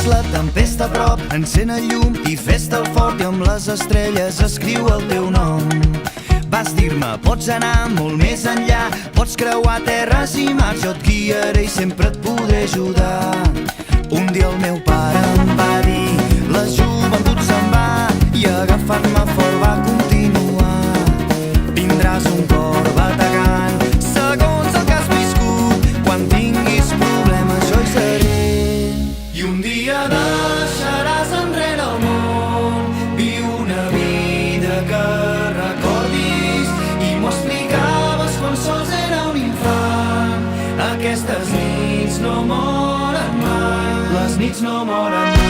tens la tempesta a prop, encén el llum i fes-te'l fort i amb les estrelles escriu el teu nom. Vas dir-me, pots anar molt més enllà, pots creuar terres i mars, jo et guiaré i sempre et podré ajudar. Un dia el meu pare em va dir, la joventut se'n va, i agafant-me fort va continuar. Tindràs un cor bategant, segons el que has viscut, quan tinguis problemes jo hi seré. I un dia deixaràs enrere el món, viu una vida que recordis, i m'ho explicaves quan sols era un infant. Aquestes nits no moren mai, les nits no moren mai.